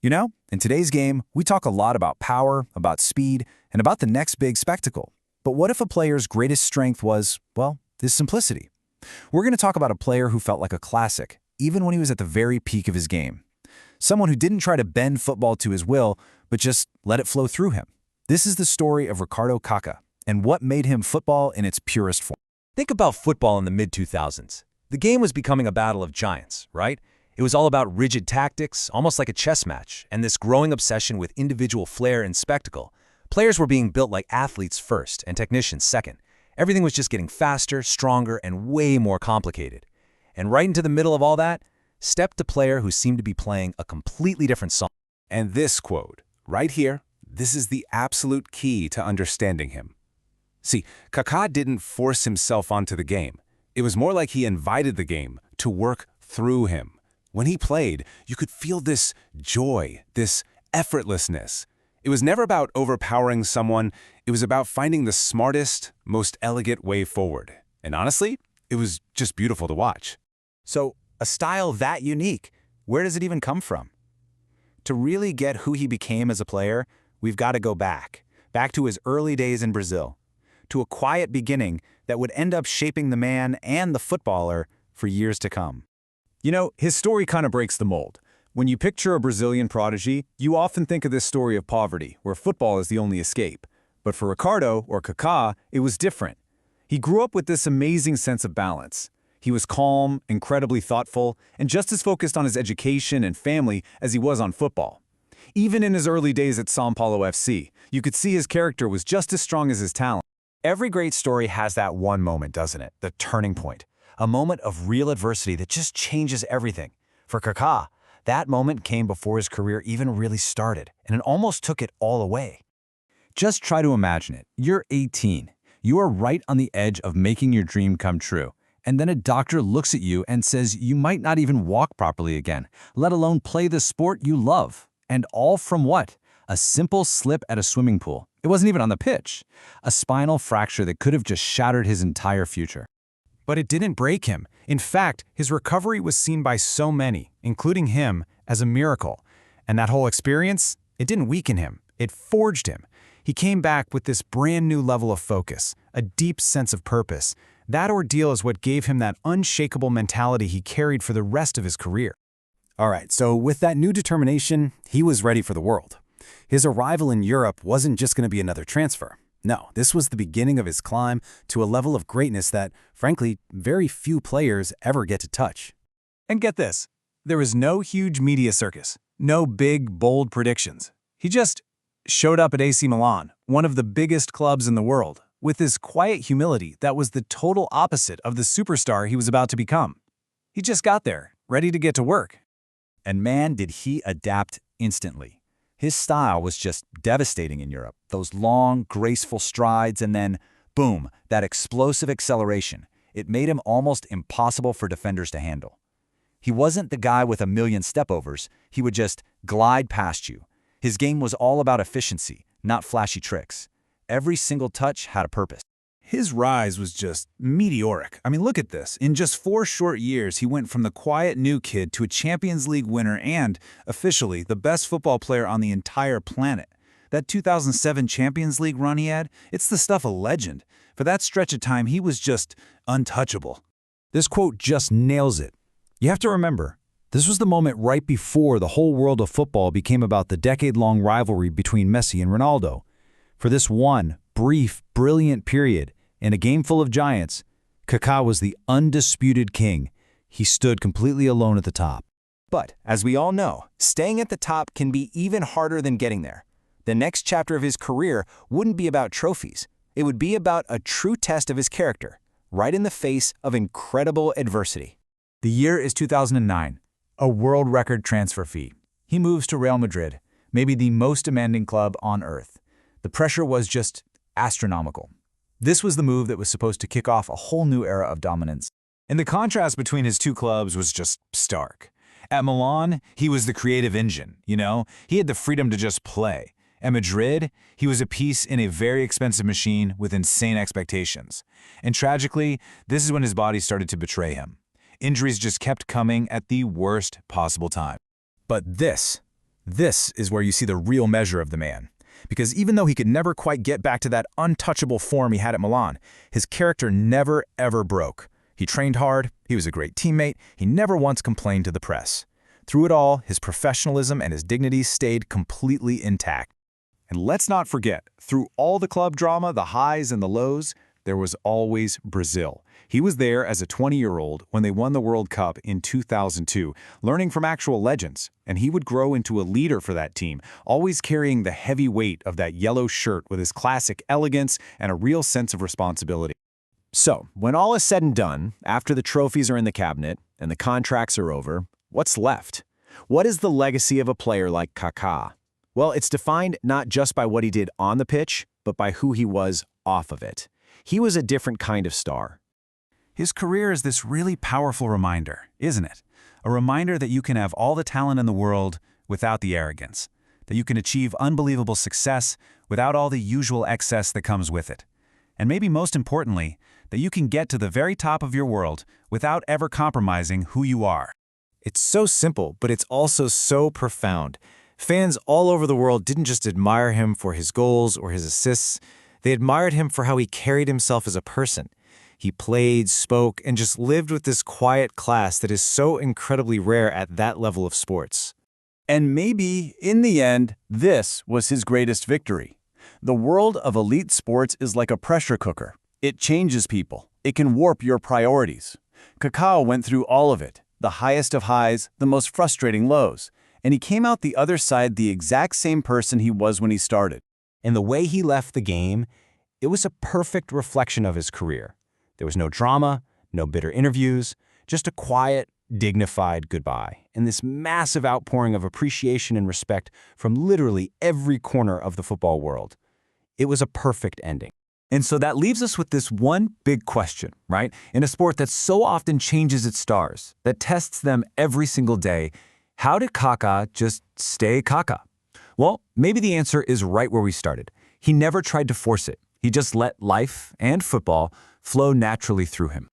In today's game, we talk a lot about power, about speed, and about the next big spectacle. But what if a player's greatest strength was, well, his simplicity? We're going to talk about a player who felt like a classic, even when he was at the very peak of his game. Someone who didn't try to bend football to his will, but just let it flow through him. This is the story of Ricardo Kaká and what made him football in its purest form. Think about football in the mid-2000s. The game was becoming a battle of giants, right? It was all about rigid tactics, almost like a chess match, and this growing obsession with individual flair and spectacle. Players were being built like athletes first and technicians second. Everything was just getting faster, stronger, and way more complicated. And right into the middle of all that, stepped a player who seemed to be playing a completely different song. And this quote, right here, this is the absolute key to understanding him. See, Kaká didn't force himself onto the game. It was more like he invited the game to work through him. When he played, you could feel this joy, this effortlessness. It was never about overpowering someone. It was about finding the smartest, most elegant way forward. And honestly, it was just beautiful to watch. So, a style that unique, where does it even come from? To really get who he became as a player, we've got to go back to his early days in Brazil, to a quiet beginning that would end up shaping the man and the footballer for years to come. His story kind of breaks the mold. When you picture a Brazilian prodigy, you often think of this story of poverty, where football is the only escape. But for Ricardo, or Kaká, it was different. He grew up with this amazing sense of balance. He was calm, incredibly thoughtful, and just as focused on his education and family as he was on football. Even in his early days at São Paulo FC, you could see his character was just as strong as his talent. Every great story has that one moment, doesn't it? The turning point. A moment of real adversity that just changes everything. For Kaká, that moment came before his career even really started, and it almost took it all away. Just try to imagine it. You're 18. You are right on the edge of making your dream come true. And then a doctor looks at you and says you might not even walk properly again, let alone play the sport you love. And all from what? A simple slip at a swimming pool. It wasn't even on the pitch. A spinal fracture that could have just shattered his entire future. But it didn't break him. In fact, his recovery was seen by so many, including him, as a miracle. And that whole experience, it didn't weaken him. It forged him. He came back with this brand new level of focus, a deep sense of purpose. That ordeal is what gave him that unshakable mentality he carried for the rest of his career. All right, so with that new determination, he was ready for the world. His arrival in Europe wasn't just going to be another transfer. No, this was the beginning of his climb to a level of greatness that, frankly, very few players ever get to touch. And get this, there was no huge media circus, no big, bold predictions. He just showed up at AC Milan, one of the biggest clubs in the world, with this quiet humility that was the total opposite of the superstar he was about to become. He just got there, ready to get to work. And man, did he adapt instantly. His style was just devastating in Europe. Those long, graceful strides and then, boom, that explosive acceleration. It made him almost impossible for defenders to handle. He wasn't the guy with a million stepovers. He would just glide past you. His game was all about efficiency, not flashy tricks. Every single touch had a purpose. His rise was just meteoric. I mean, look at this. In just 4 short years, he went from the quiet new kid to a Champions League winner and, officially, the best football player on the entire planet. That 2007 Champions League run he had, it's the stuff of legend. For that stretch of time, he was just untouchable. This quote just nails it. You have to remember, this was the moment right before the whole world of football became about the decade-long rivalry between Messi and Ronaldo. For this one brief, brilliant period, in a game full of giants, Kaká was the undisputed king. He stood completely alone at the top. But, as we all know, staying at the top can be even harder than getting there. The next chapter of his career wouldn't be about trophies. It would be about a true test of his character, right in the face of incredible adversity. The year is 2009, a world record transfer fee. He moves to Real Madrid, maybe the most demanding club on earth. The pressure was just astronomical. This was the move that was supposed to kick off a whole new era of dominance. And the contrast between his two clubs was just stark. At Milan, he was the creative engine, He had the freedom to just play. At Madrid, he was a piece in a very expensive machine with insane expectations. And tragically, this is when his body started to betray him. Injuries just kept coming at the worst possible time. But this This is where you see the real measure of the man. Because even though he could never quite get back to that untouchable form he had at Milan, his character never, ever broke. He trained hard, he was a great teammate, he never once complained to the press. Through it all, his professionalism and his dignity stayed completely intact. And let's not forget, through all the club drama, the highs and the lows, there was always Brazil. He was there as a 20-year-old when they won the World Cup in 2002, learning from actual legends, and he would grow into a leader for that team, always carrying the heavy weight of that yellow shirt with his classic elegance and a real sense of responsibility. So, when all is said and done, after the trophies are in the cabinet and the contracts are over, what's left? What is the legacy of a player like Kaká? Well, it's defined not just by what he did on the pitch, but by who he was off of it. He was a different kind of star. His career is this really powerful reminder, isn't it? A reminder that you can have all the talent in the world without the arrogance, that you can achieve unbelievable success without all the usual excess that comes with it. And maybe most importantly, that you can get to the very top of your world without ever compromising who you are. It's so simple, but it's also so profound. Fans all over the world didn't just admire him for his goals or his assists, they admired him for how he carried himself as a person. He played, spoke, and just lived with this quiet class that is so incredibly rare at that level of sports. And maybe, in the end, this was his greatest victory. The world of elite sports is like a pressure cooker. It changes people. It can warp your priorities. Kaká went through all of it, the highest of highs, the most frustrating lows, and he came out the other side the exact same person he was when he started. And the way he left the game, it was a perfect reflection of his career. There was no drama, no bitter interviews, just a quiet, dignified goodbye, and this massive outpouring of appreciation and respect from literally every corner of the football world. It was a perfect ending. And so that leaves us with this one big question, right? In a sport that so often changes its stars, that tests them every single day, how did Kaká just stay Kaká? Well, maybe the answer is right where we started. He never tried to force it. He just let life and football flow naturally through him.